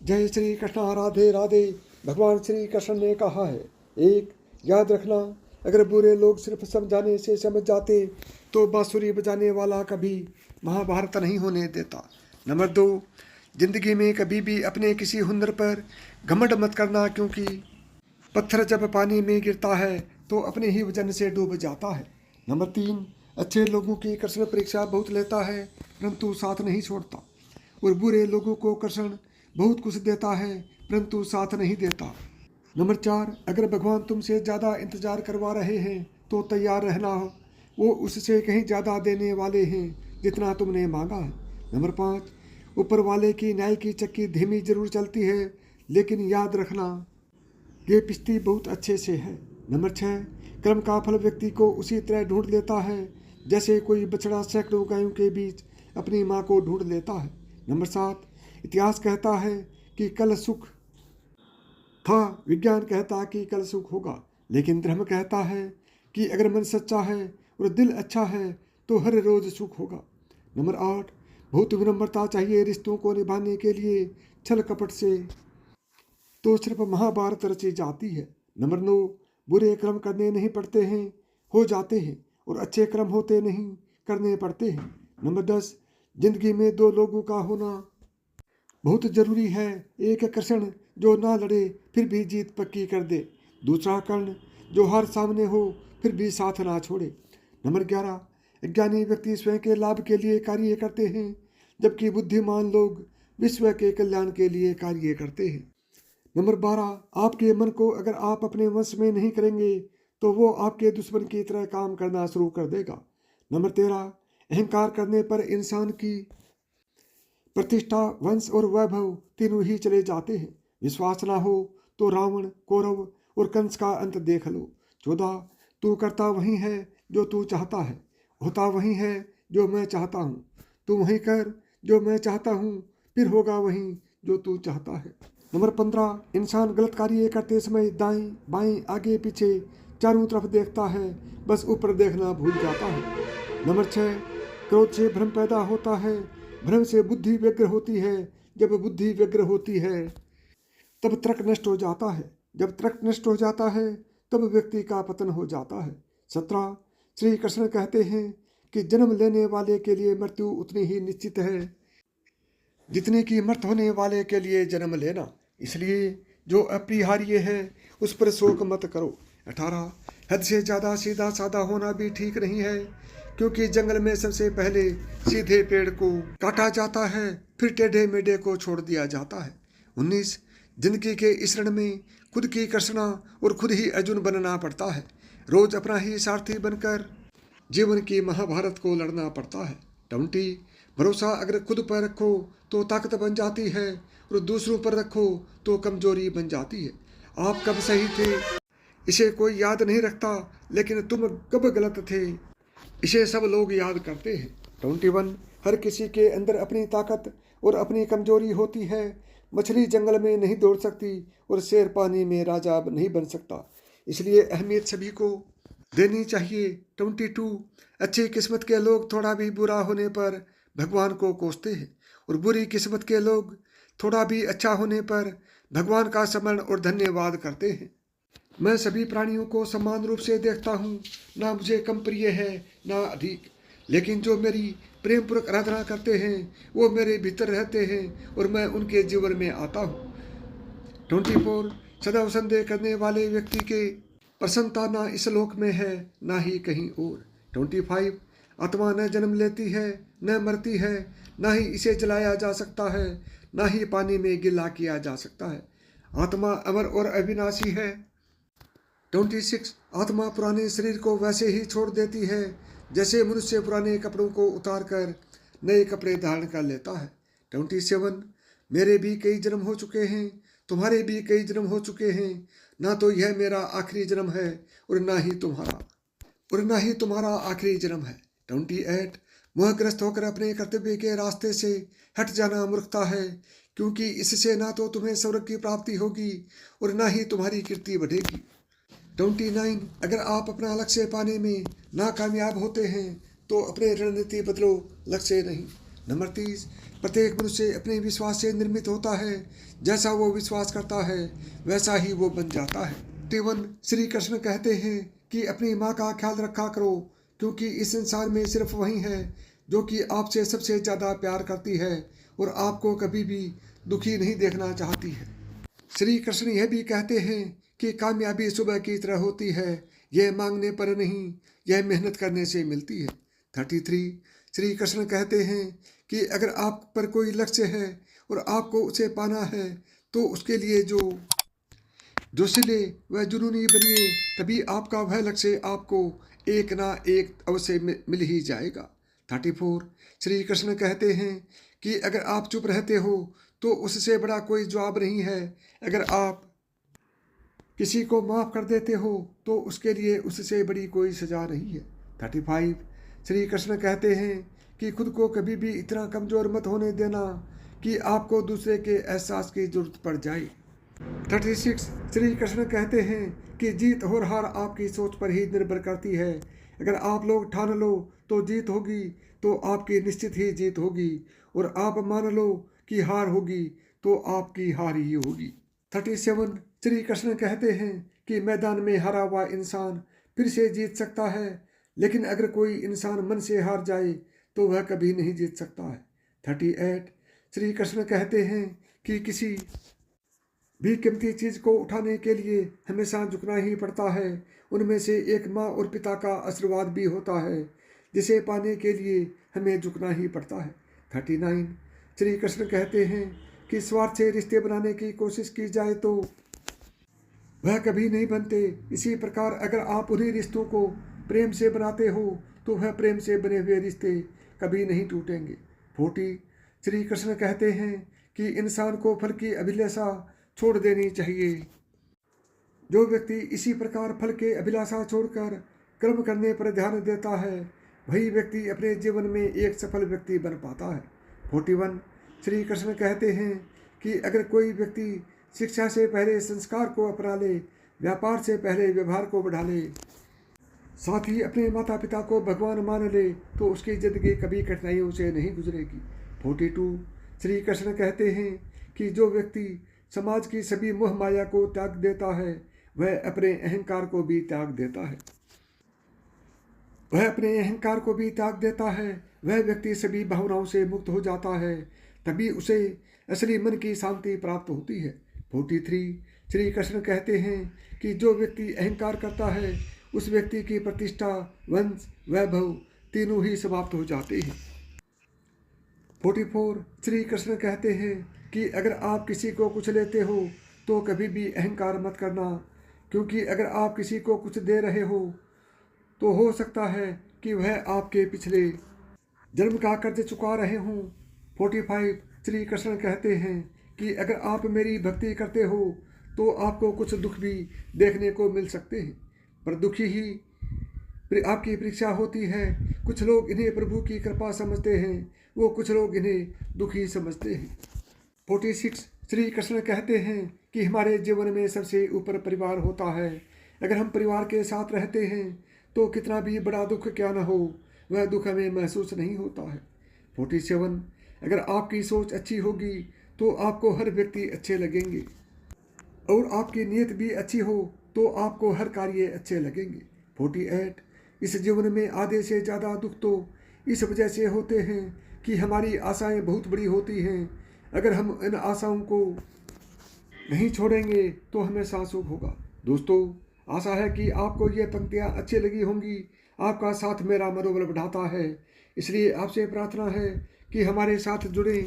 जय श्री कृष्ण, राधे राधे। भगवान श्री कृष्ण ने कहा है, एक याद रखना, अगर बुरे लोग सिर्फ समझाने से समझ जाते तो बांसुरी बजाने वाला कभी महाभारत नहीं होने देता। नंबर 2, जिंदगी में कभी भी अपने किसी हुनर पर घमंड मत करना, क्योंकि पत्थर जब पानी में गिरता है तो अपने ही वजन से डूब जाता है। नंबर 3, अच्छे लोगों की कृष्ण परीक्षा बहुत लेता है परंतु साथ नहीं छोड़ता, और बुरे लोगों को कृष्ण बहुत कुछ देता है परंतु साथ नहीं देता। नंबर 4, अगर भगवान तुमसे ज़्यादा इंतजार करवा रहे हैं तो तैयार रहना, वो उससे कहीं ज़्यादा देने वाले हैं जितना तुमने मांगा है। नंबर 5, ऊपर वाले की न्याय की चक्की धीमी जरूर चलती है, लेकिन याद रखना ये पिश्ती बहुत अच्छे से है। नंबर 6, कर्म का फल व्यक्ति को उसी तरह ढूंढ लेता है जैसे कोई बछड़ा सैकड़ों गायों के बीच अपनी माँ को ढूंढ लेता है। नंबर 7, इतिहास कहता है कि कल सुख था, विज्ञान कहता कि कल सुख होगा, लेकिन धर्म कहता है कि अगर मन सच्चा है और दिल अच्छा है तो हर रोज सुख होगा। नंबर 8, बहुत विनम्रता चाहिए रिश्तों को निभाने के लिए, छल कपट से तो सिर्फ महाभारत रची जाती है। नंबर 9, बुरे कर्म करने नहीं पड़ते हैं, हो जाते हैं, और अच्छे कर्म होते नहीं, करने पड़ते हैं। नंबर 10, जिंदगी में 2 लोगों का होना बहुत जरूरी है, एक कृष्ण जो ना लड़े फिर भी जीत पक्की कर दे, दूसरा कर्ण जो हर सामने हो फिर भी साथ ना छोड़े। नंबर 11, अज्ञानी व्यक्ति स्वयं के लाभ के लिए कार्य करते हैं, जबकि बुद्धिमान लोग विश्व के कल्याण के लिए कार्य करते हैं। नंबर 12, आपके मन को अगर आप अपने वश में नहीं करेंगे तो वो आपके दुश्मन की तरह काम करना शुरू कर देगा। नंबर 13, अहंकार करने पर इंसान की प्रतिष्ठा, वंश और वैभव तीनों ही चले जाते हैं। विश्वास ना हो तो रावण, कौरव और कंस का अंत देख लो। 14, तू करता वही है जो तू चाहता है, होता वही है जो मैं चाहता हूँ। तू वही कर जो मैं चाहता हूँ, फिर होगा वही जो तू चाहता है। नंबर 15, इंसान गलत कार्य करते समय दाएं बाएं आगे पीछे चारों तरफ देखता है, बस ऊपर देखना भूल जाता है। नंबर 6, क्रोध से भ्रम पैदा होता है, भ्रम से बुद्धि व्यग्र होती है, जब बुद्धि व्यग्र होती है तब तर्क नष्ट हो जाता है, जब तर्क नष्ट हो जाता है तब व्यक्ति का पतन हो जाता है। 17, श्री कृष्ण कहते हैं कि जन्म लेने वाले के लिए मृत्यु उतनी ही निश्चित है जितने की मृत होने वाले के लिए जन्म लेना, इसलिए जो अपरिहार्य है उस पर शोक मत करो। 18, हद से ज़्यादा सीधा साधा होना भी ठीक नहीं है, क्योंकि जंगल में सबसे पहले सीधे पेड़ को काटा जाता है, फिर टेढ़े मेढ़े को छोड़ दिया जाता है। 19, जिंदगी के इस रण में खुद की कृष्णा और खुद ही अर्जुन बनना पड़ता है, रोज अपना ही सारथी बनकर जीवन की महाभारत को लड़ना पड़ता है। 20, भरोसा अगर खुद पर रखो तो ताकत बन जाती है, और दूसरों पर रखो तो कमजोरी बन जाती है। आप कब सही थे इसे कोई याद नहीं रखता, लेकिन तुम कब गलत थे इसे सब लोग याद करते हैं। 21, हर किसी के अंदर अपनी ताकत और अपनी कमजोरी होती है, मछली जंगल में नहीं दौड़ सकती और शेर पानी में राजा नहीं बन सकता, इसलिए अहमियत सभी को देनी चाहिए। 22, अच्छी किस्मत के लोग थोड़ा भी बुरा होने पर भगवान को कोसते हैं, और बुरी किस्मत के लोग थोड़ा भी अच्छा होने पर भगवान का स्मरण और धन्यवाद करते हैं। मैं सभी प्राणियों को समान रूप से देखता हूँ, ना मुझे कम प्रिय है ना अधिक, लेकिन जो मेरी प्रेम पूर्वक आराधना करते हैं वो मेरे भीतर रहते हैं और मैं उनके जीवन में आता हूँ। 24, सदैव संदेह करने वाले व्यक्ति के प्रसन्नता ना इस लोक में है ना ही कहीं और। 25, आत्मा न जन्म लेती है न मरती है, ना ही इसे जलाया जा सकता है, ना ही पानी में गिला किया जा सकता है। आत्मा अमर और अविनाशी है। 26, आत्मा पुराने शरीर को वैसे ही छोड़ देती है जैसे मनुष्य पुराने कपड़ों को उतार कर नए कपड़े धारण कर लेता है। 27, मेरे भी कई जन्म हो चुके हैं, तुम्हारे भी कई जन्म हो चुके हैं, ना तो यह मेरा आखिरी जन्म है और ना ही तुम्हारा आखिरी जन्म है। 28, मोहग्रस्त होकर अपने कर्तव्य के रास्ते से हट जाना मूर्खता है, क्योंकि इससे ना तो तुम्हें स्वर्ग की प्राप्ति होगी और ना ही तुम्हारी कीर्ति बढ़ेगी। 29, अगर आप अपना लक्ष्य पाने में नाकामयाब होते हैं तो अपने रणनीति बदलो, लक्ष्य नहीं। नंबर 30, प्रत्येक मनुष्य अपने विश्वास से निर्मित होता है। जैसा वो विश्वास करता है वैसा ही वो बन जाता है। 31, श्री कृष्ण कहते हैं कि अपनी माँ का ख्याल रखा करो, क्योंकि इस संसार में सिर्फ वही है जो कि आपसे सबसे ज़्यादा प्यार करती है और आपको कभी भी दुखी नहीं देखना चाहती है। श्री कृष्ण यह भी कहते हैं कि कामयाबी सुबह की तरह होती है, यह मांगने पर नहीं, यह मेहनत करने से मिलती है। 33, श्री कृष्ण कहते हैं कि अगर आप पर कोई लक्ष्य है और आपको उसे पाना है तो उसके लिए जो सिले वह जुनूनी बनिए, तभी आपका वह लक्ष्य आपको एक ना एक अवश्य मिल ही जाएगा। 34, श्री कृष्ण कहते हैं कि अगर आप चुप रहते हो तो उससे बड़ा कोई जवाब नहीं है। अगर आप किसी को माफ़ कर देते हो तो उसके लिए उससे बड़ी कोई सज़ा नहीं है। 35, श्री कृष्ण कहते हैं कि खुद को कभी भी इतना कमज़ोर मत होने देना कि आपको दूसरे के एहसास की ज़रूरत पड़ जाए। 36, श्री कृष्ण कहते हैं कि जीत और हार आपकी सोच पर ही निर्भर करती है। अगर आप लोग ठान लो तो जीत होगी तो आपकी निश्चित ही जीत होगी, और आप मान लो कि हार होगी तो आपकी हार ही होगी। 37, श्री कृष्ण कहते हैं कि मैदान में हारा हुआ इंसान फिर से जीत सकता है, लेकिन अगर कोई इंसान मन से हार जाए तो वह कभी नहीं जीत सकता है। 38, श्री कृष्ण कहते हैं कि किसी भी कीमती चीज़ को उठाने के लिए हमेशा झुकना ही पड़ता है। उनमें से एक माँ और पिता का आशीर्वाद भी होता है, जिसे पाने के लिए हमें झुकना ही पड़ता है। 39, श्री कृष्ण कहते हैं कि स्वार्थ से रिश्ते बनाने की कोशिश की जाए तो वह कभी नहीं बनते। इसी प्रकार अगर आप उन्हीं रिश्तों को प्रेम से बनाते हो तो वह प्रेम से बने हुए रिश्ते कभी नहीं टूटेंगे। 40, श्री कृष्ण कहते हैं कि इंसान को फल की अभिलाषा छोड़ देनी चाहिए। जो व्यक्ति इसी प्रकार फल के अभिलाषा छोड़कर कर्म करने पर ध्यान देता है, वही व्यक्ति अपने जीवन में एक सफल व्यक्ति बन पाता है। 41, श्री कृष्ण कहते हैं कि अगर कोई व्यक्ति शिक्षा से पहले संस्कार को अपना ले, व्यापार से पहले व्यवहार को बढ़ा ले, साथ ही अपने माता पिता को भगवान मान ले, तो उसकी जिंदगी कभी कठिनाइयों से नहीं गुजरेगी। 42, श्री कृष्ण कहते हैं कि जो व्यक्ति समाज की सभी मोह माया को त्याग देता है वह अपने अहंकार को भी त्याग देता है। वह व्यक्ति सभी भावनाओं से मुक्त हो जाता है, तभी उसे असली मन की शांति प्राप्त होती है। 43, श्री कृष्ण कहते हैं कि जो व्यक्ति अहंकार करता है उस व्यक्ति की प्रतिष्ठा, वंश, वैभव तीनों ही समाप्त हो जाते हैं। 44, श्री कृष्ण कहते हैं कि अगर आप किसी को कुछ लेते हो तो कभी भी अहंकार मत करना, क्योंकि अगर आप किसी को कुछ दे रहे हो तो हो सकता है कि वह आपके पिछले जन्म का कर्ज चुका रहे हों। 45, श्री कृष्ण कहते हैं कि अगर आप मेरी भक्ति करते हो तो आपको कुछ दुख भी देखने को मिल सकते हैं, पर दुखी ही आपकी परीक्षा होती है। कुछ लोग इन्हें प्रभु की कृपा समझते हैं, वो कुछ लोग इन्हें दुखी समझते हैं। 46, श्री कृष्ण कहते हैं कि हमारे जीवन में सबसे ऊपर परिवार होता है। अगर हम परिवार के साथ रहते हैं तो कितना भी बड़ा दुख क्या न हो, वह दुख हमें महसूस नहीं होता है। 47, अगर आपकी सोच अच्छी होगी तो आपको हर व्यक्ति अच्छे लगेंगे, और आपकी नीयत भी अच्छी हो तो आपको हर कार्य अच्छे लगेंगे। 48, इस जीवन में आधे से ज़्यादा दुख तो इस वजह से होते हैं कि हमारी आशाएं बहुत बड़ी होती हैं। अगर हम इन आशाओं को नहीं छोड़ेंगे तो हमेशा सुख होगा। दोस्तों, आशा है कि आपको ये पंक्तियाँ अच्छी लगी होंगी। आपका साथ मेरा मनोबल बढ़ाता है, इसलिए आपसे प्रार्थना है कि हमारे साथ जुड़ें